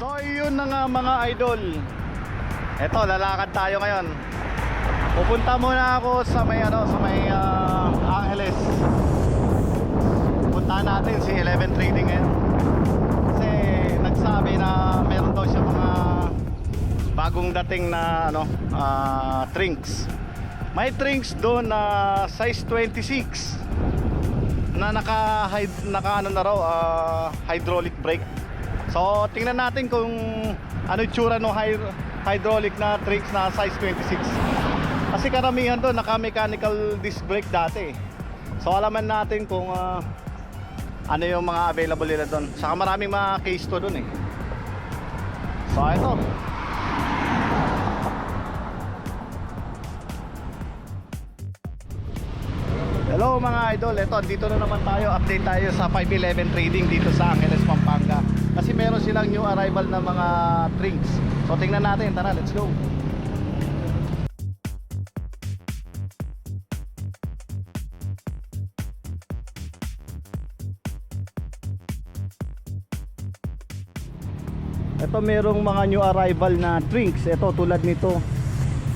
So yun na nga mga idol. Eto, lalakad tayo ngayon. Pupunta muna ako sa may Angeles. Puntahan natin si 11 Trading ngayon. Kasi nagsabi na meron daw siya mga bagong dating na drinks. May drinks doon na size 26 na naka hydraulic brake. So tingnan natin kung ano itsura ng hydraulic na drinks na size 26. Kasi karamihan doon naka mechanical disc brake dati. So alaman natin kung ano yung mga available nila doon. Saka maraming mga case to doon eh. So ito. Hello mga idol, eto dito na naman tayo. Update tayo sa 511 Trading dito sa Angeles, Pampanga. Kasi meron silang new arrival na mga drinks. So tingnan natin, tara, let's go. Ito merong mga new arrival na drinks. Ito tulad nito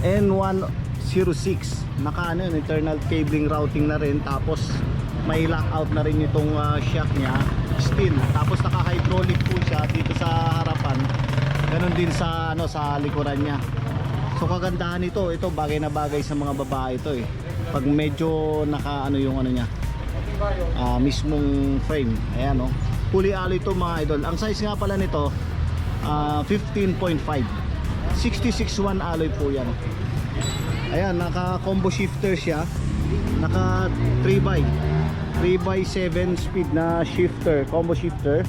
N106. Naka internal cabling routing na rin. Tapos may lockout na rin itong shock nya, steel. Tapos naka hydraulic po siya dito sa harapan. Ganon din sa sa likuran nya. So kagandahan ito, ito bagay na bagay sa mga babae ito eh. Pag medyo naka yung nya, mismong frame. Ayan fully alloy ito mga idol. Ang size nga pala nito 15.5, 66.1 alloy po yan. Ayan, naka combo shifter siya. Naka 3x7 speed na shifter, combo shifter.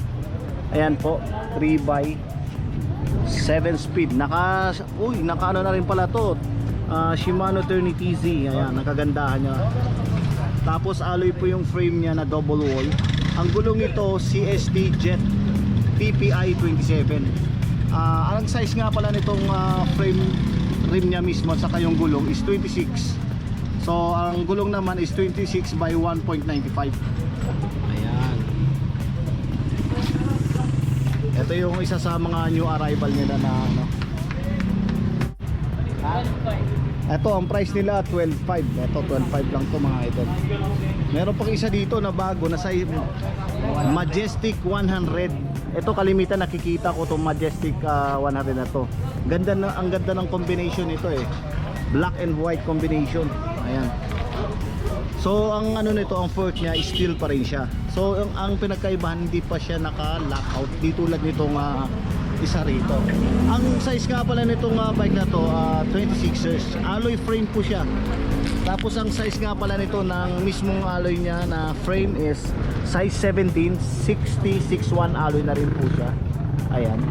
Ayan po, 3x7 speed. Naka na rin pala to, Shimano Trinity Z. Ayan, nakagandahan niya. Tapos alloy po yung frame niya na double wall. Ang gulong ito CSD Jet TPI 27. Ang size nga pala nitong frame rim niya mismo at saka yung gulong is 26. So ang gulong naman is 26 by 1.95. Ayan. Ito yung isa sa mga new arrival nila na ito ang price nila 12.5. Ito 12.5 lang to mga idol. Meron pang isa dito na bago na size Majestic 100. Ito kalimitan nakikita ko itong Majestic 100 na to. Ang ganda ng combination nito eh. Black and white combination. Ayan. So ang nito, ang fork niya is steel pa rin siya. So ang pinagkaibahan, hindi pa siya naka-lockout. Di tulad nitong isa rito. Ang size nga pala nitong bike na to 26ers. Alloy frame po siya. Tapos ang size nga pala nito ng mismong alloy niya na frame is size 17, 66.1 alloy na rin po siya. Ayan.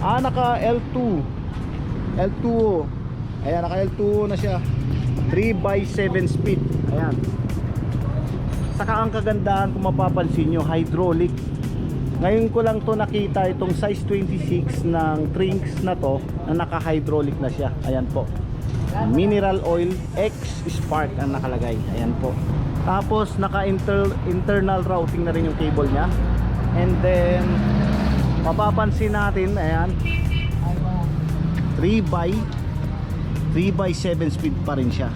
Naka L2. Ayan, naka L2 na siya. 3x7 speed. Ayan. Saka ang kagandahan kung mapapansin nyo, hydraulic. Ngayon ko lang to nakita itong size 26 ng drinks na to na naka hydraulic na siya. Ayan po. Mineral oil X Spark ang nakalagay. Ayan po. Tapos naka internal routing na rin yung cable nya. And then mapapansin natin, ayan, 3x7 speed pa rin siya.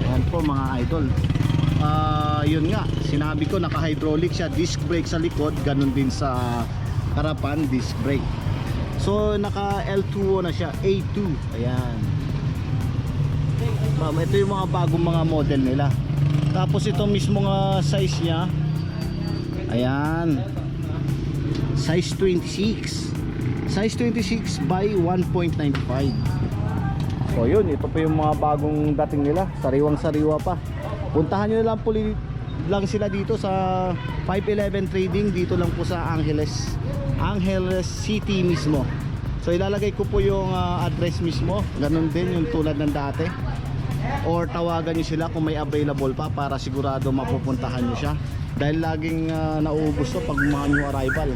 Ayan po mga idol. Yun nga, sinabi ko naka hydraulic siya, disc brake sa likod, ganun din sa harapan, disc brake. So naka L2 na siya, A2. Ayan. Ito yung mga bagong mga model nila. Tapos ito mismo nga size nya, ayan, size 26 by 1.95. So yun, ito pa yung mga bagong dating nila. Sariwang sariwa pa. Puntahan nyo lang po lang sila dito sa 511 Trading. Dito lang po sa Angeles City mismo. So ilalagay ko po yung address mismo. Ganun din yung tulad ng dati. Or tawagan nyo sila kung may available pa, para sigurado mapupuntahan nyo siya. Dahil laging nauubos to pag mga new arrival.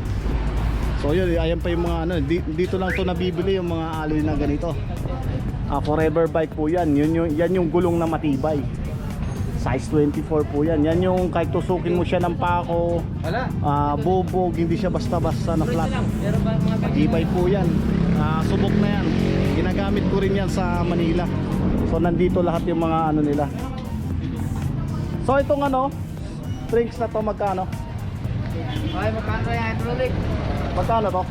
So yun, ayan pa yung mga dito lang to nabibili yung mga alloy na ganito. Forever bike po yan. Yan yung gulong na matibay. Size 24 po yan. Yan yung kahit tusukin mo siya ng pako, Wala. bubog, hindi siya basta-basta na flat. Meron ba mga Matibay po yan. Subok na yan. Ginagamit ko rin yan sa Manila. So nandito lahat yung mga ano nila. So itong ano, drinks na to magkano? Okay, magkano yung hydraulic? Magkano to?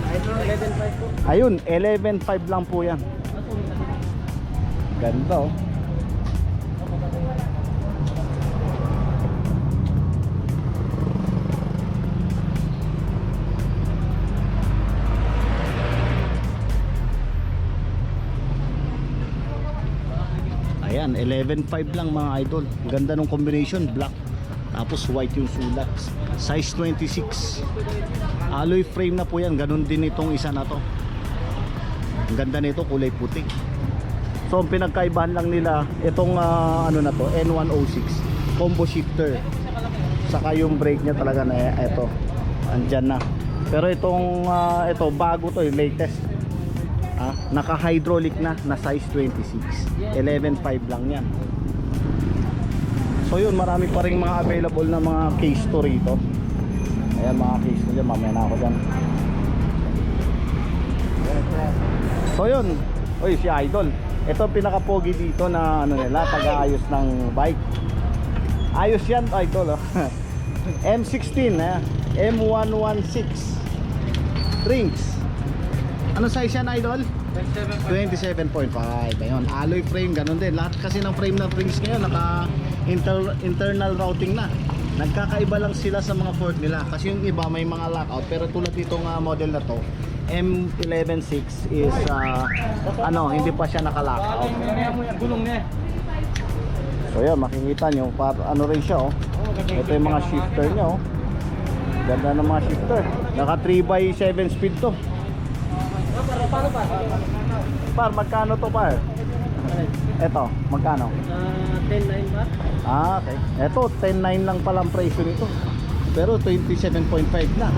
Hydraulic 11.5 po. Ayun, 11.5 lang po yan. Ganda oh. Ayan, 11.5 lang mga idol. Ganda ng combination, black. Tapos white yung sulat. Size 26. Alloy frame na po yan. Ganun din itong isa na to. Ang ganda nito, kulay puti. So ang pinagkaibahan lang nila itong ano na to, N106 combo shifter. Saka yung brake niya talaga na ito. Andyan na. Pero itong ito bago to, yung latest. Naka-hydraulic na size 26. 11.5 lang yan. So yun, marami pa ring mga available na mga case to rito. Ayan mga case to dyan, mamaya na ako dyan. So yun, oy si Idol. Ito pinaka-pogi dito na ano nila, pag-aayos ng bike. Ayos yan Idol oh. M16 M116 Rings. Ano size yan Idol? 27.5. Ayun, alloy frame, ganun din. Lahat kasi ng frame ng rings ngayon naka internal routing na. Nagkakaiba lang sila sa mga fork nila. Kasi yung iba may mga lockout. Pero tulad nitong model na to, M116 is ano, hindi pa siya naka-lockout. Gulong niya. So yan, makikita nyo, ano rin siya oh. Ito yung mga shifter nya oh. Ganda ng mga shifter. Naka 3x7 speed to. Par, magkano to par? Eto, magkano? 10.9 ba? Okay. Eto, 10.9 lang palang presyo nito. Pero 27.5 na.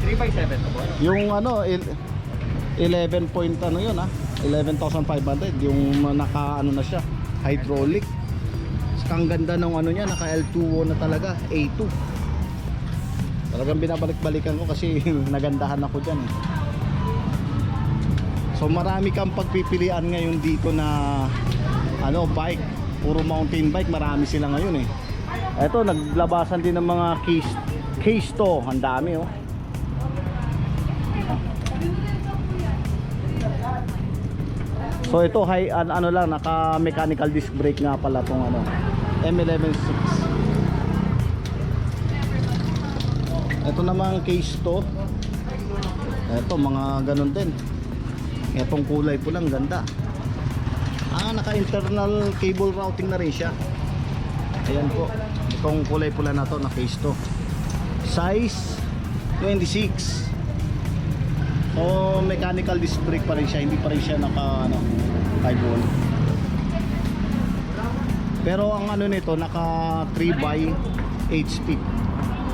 3x7 to po? Yung ano, 11 point ano yun 11,500. Yung naka ano na siya, hydraulic. Ang ganda ng ano niya, naka L2O na talaga, A2. Talagang binabalik-balikan ko kasi nagandahan ako dyan eh. So marami kang pagpipilian ngayon dito na ano, bike. Puro mountain bike, marami sila ngayon eh. Eto, naglabasan din ng mga case to. Ang dami oh. So ito ano lang, naka mechanical disc brake nga pala tong ano, M116. Ito namang case to. Ito mga ganun din. Itong kulay po lang ganda. Naka-internal cable routing na rin siya. Ayan po. Itong kulay pula na to, na case to. Size 26. So mechanical disc brake pa rin siya, hindi pa rin siya naka ano, 5V. Pero ang ano nito, naka 3x8 speed.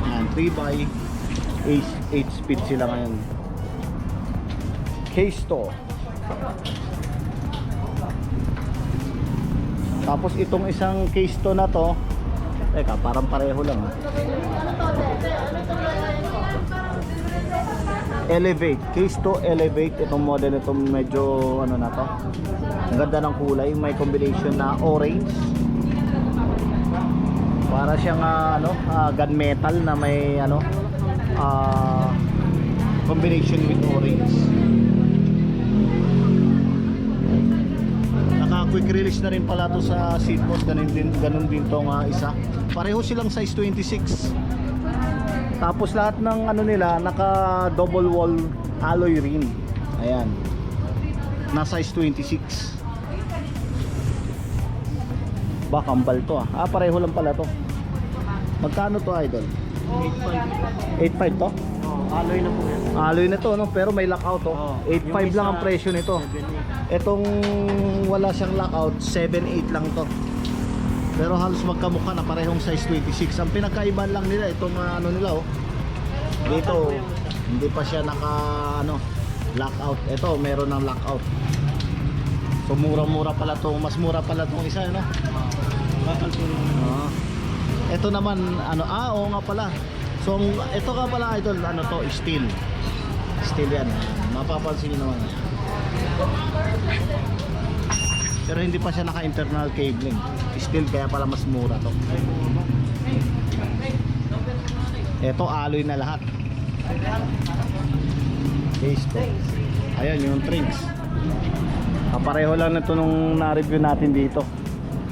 Ayan, 3x8 speed sila ngayon. Case to. Tapos itong isang case to na to, teka, parang pareho lang Elevate, case to Elevate. Itong model nito medyo ano na to, ang ganda ng kulay, may combination na orange. Para siyang ano, gunmetal na may ano, combination with orange. Quick release na rin pala to sa seat post. Ganun din tong isa. Pareho silang size 26. Tapos lahat ng ano nila naka double wall alloy rim. Ayan. Na size 26. Kambal to pareho lang pala to. Magkano to Idol? 8.5 to? Alloy na po yan. Alloy na to no, pero may lockout to. 8.5 lang ang presyo nito. Etong wala siyang lockout, 7.8 lang to. Pero halos magkamukha na, parehong size 26. Ang pinakaiban lang nila itong ano nila oh. Dito hindi pa siya naka ano, lockout. Ito meron ng lockout. So mura-mura pala to, mas mura pala tong isa no. Ito naman ano, oo nga pala. So ito nga pala idol, ano to, steel. Steel yan. Mapapansin niyo naman. Pero hindi pa siya naka-internal cabling. Steel kaya pala mas mura to. Ito alloy na lahat. Case to. Ayan yung trinks. Pareho lang na ito nung na-review natin dito.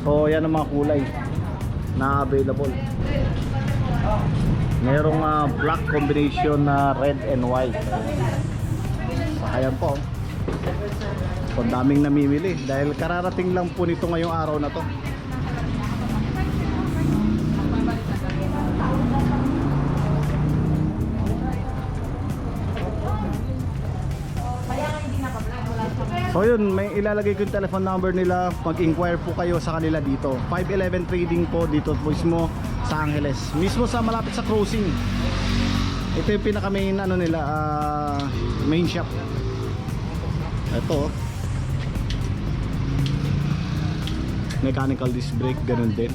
So yan ang mga kulay na available. Merong black combination na red and white. Ayan po. So daming namimili dahil kararating lang po nito ngayong araw na to. So yun, may ilalagay ko yung telephone number nila. Mag-inquire po kayo sa kanila dito. 511 Trading po dito po mismo sa Angeles. Mismo sa malapit sa crossing. Ito yung pinaka main ano nila, main shop. Ito. Mechanical disc brake, ganun din.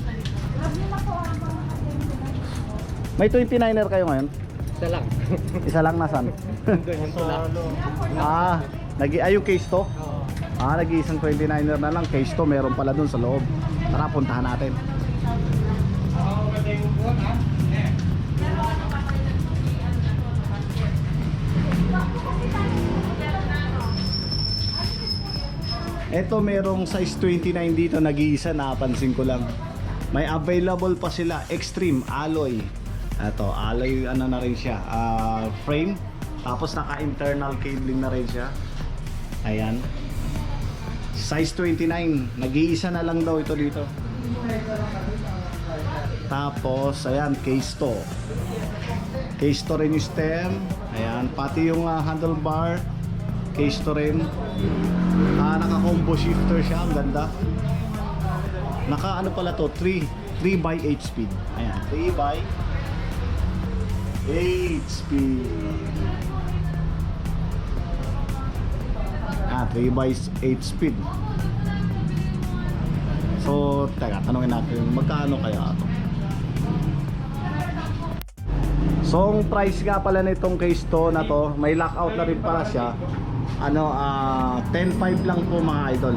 May 29er kayo ngayon? Isa lang. Isa lang, nasan? Yung case to? Nag-iisang 29er na lang. Case to, meron pala dun sa loob. Tara, puntahan natin. Ito merong size 29 dito, nag-iisa, napansin ko lang. May available pa sila, Extreme Alloy. Ito, alloy ano na rin siya, frame. Tapos naka-internal cabling na rin siya. Ayan. Size 29, nag-iisa na lang daw ito dito. Tapos, ayan, case to. Case to rin yung stem. Ayan, pati yung handlebar. Case to rin. Naka-combo shifter siya, ang ganda. Naka ano pala to, 3x8 speed. Ayan, 3x8 speed. 3x8 speed. So, teka, tanongin natin, magkano kaya ito? So, ang price nga pala nitong case to na to, may lockout na rin pala siya. 10.5 lang po mga idol.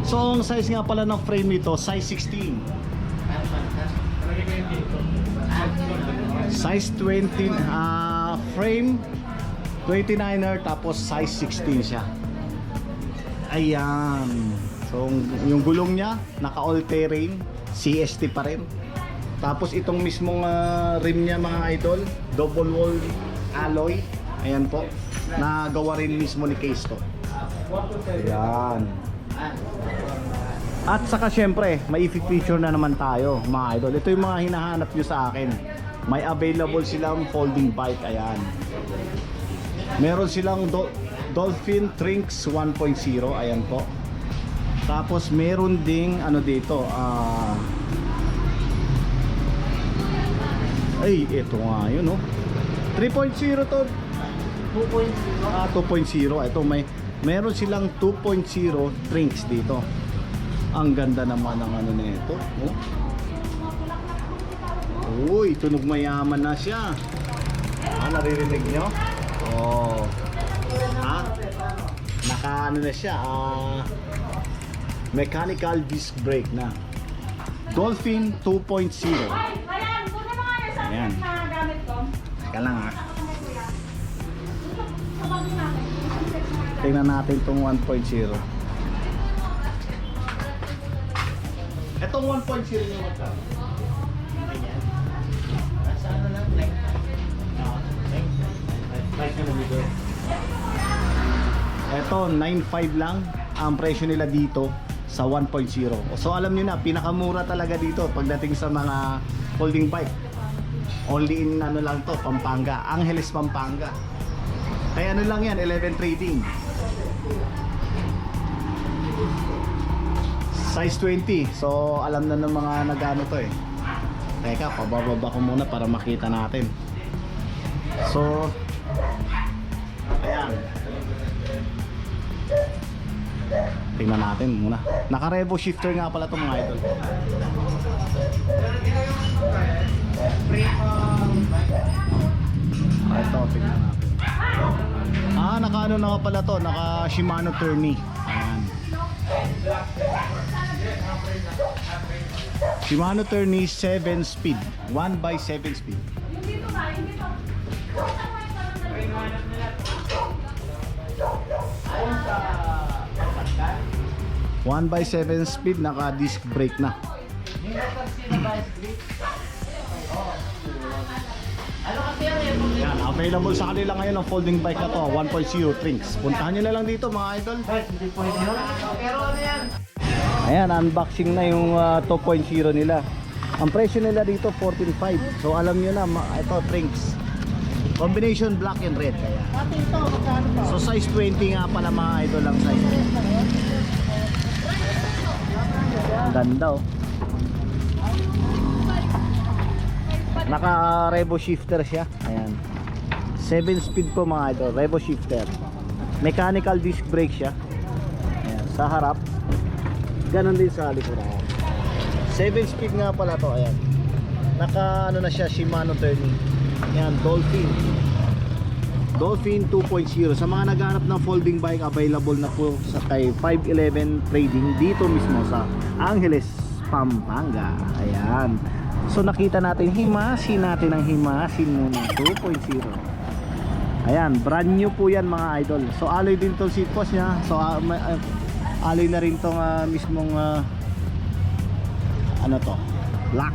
So, ang size nga pala ng frame nito, size 16. Size 20, frame 29er, tapos size 16 siya. Ayan. So, yung gulong niya, naka-all-terrain, CST pa rin. Tapos itong mismong rim niya mga idol, double wall alloy. Ayan po, nagawa rin mismo ni Case to. Ayan. At saka syempre, may feature na naman tayo mga idol. Ito yung mga hinahanap nyo sa akin. May available silang folding bike. Ayan. Meron silang Dolphin Trinks 1.0. Ayan po. Tapos meron ding ano dito, ay ito nga yun, no? 3.0 to. 2.0. Ito meron silang 2.0 Trinks dito. Ang ganda naman ng ano nito, oh. Uy, tunog mayaman na siya. Naririnig nyo? Oh. Naka ano na siya, mechanical disc brake na. Dolphin 2.0. Ayan. Teka lang ha. Tingnan natin itong 1.0. Itong 1.0 yung magkano? Saan na lang? Ito, 9.5 lang ang presyo nila dito sa 1.0. So alam niyo na, pinakamura talaga dito pagdating sa mga folding bike. Only in ano lang to, Pampanga, Angeles, Pampanga. Kaya ano lang yan, 11 Trading. Size 20. So alam na ng mga nagano to eh. Teka, pababa ko muna para makita natin. So ayan. Tingnan natin muna. Naka-revo shifter nga pala itong mga idol. Ito, tingnan natin. Naka-ano na nga pala to, naka Shimano Tourney. Ayan. Shimano Tourney 7 speed, 1x7 speed. 1x7 speed, naka disc brake na. Yan, available sa kanila ngayon ang folding bike na to, 1.0 Trinks. Puntahan nyo na lang dito mga idol. Ayan, unboxing na yung 2.0 nila. Ang presyo nila dito 14.5. So alam nyo na, ito Trinks. Combination black and red. Ayan. So size 20 nga pala mga idol ang size. Ang ganda oh. Naka revo shifter siya. Ayan. 7 speed po mga idol, revo shifter. Mechanical disc brake siya. Ayan, sa harap. Ganon din sa likuran. 7 speed nga pala to. Ayan. Naka ano na siya, Shimano Tourney. Ayan, Dolphin 2.0. Sa mga naghahanap ng folding bike, available na po sa kay 511 Trading dito mismo sa Angeles, Pampanga. Ayan. So nakita natin, himasin natin ang himasin muna 2.0. Ayan, brand new po yan mga idol. So alloy din tong seat post nya. So alloy na rin tong mismong ano to, lock,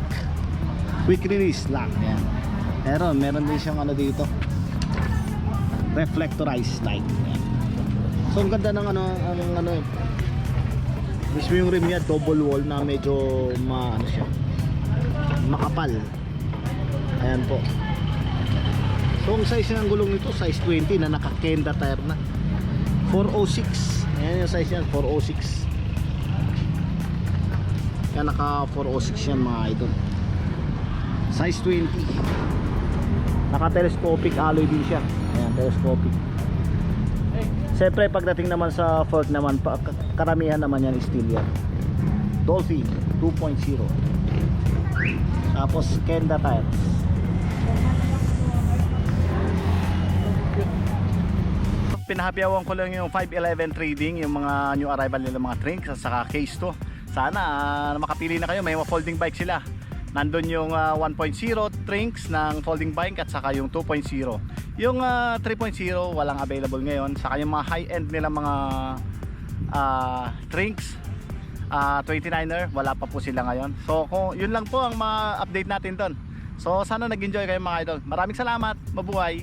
quick release lock. Ayan. Pero meron din siyang ano dito, reflectorized light. Ayan. So ang ganda ng ano mismo yung rim niya, double wall na medyo ano siya, makapal. Ayan po. So ang size ng gulong nito size 20 na naka-Kenda tire na, 406. Ayan yung size yan, 406. Kaya naka 406 yan mga idol, size 20. Naka telescopic alloy din siya. Ayan, telescopic. Siyempre pagdating naman sa fork naman, karamihan naman yan steel yan. Dolphin 2.0. Tapos Kenda tires. Pinahabiawan ko lang yung 511 Trading, yung mga new arrival nila mga Trinks at saka case to. Sana makapili na kayo, may mga folding bike sila. Nandun yung 1.0 Trinks ng folding bike at saka yung 2.0. Yung 3.0 walang available ngayon. Saka yung mga high-end nila mga Trinks 29er, wala pa po sila ngayon. So yun lang po ang ma-update natin doon. So sana nag-enjoy kayo mga idol. Maraming salamat, mabuhay.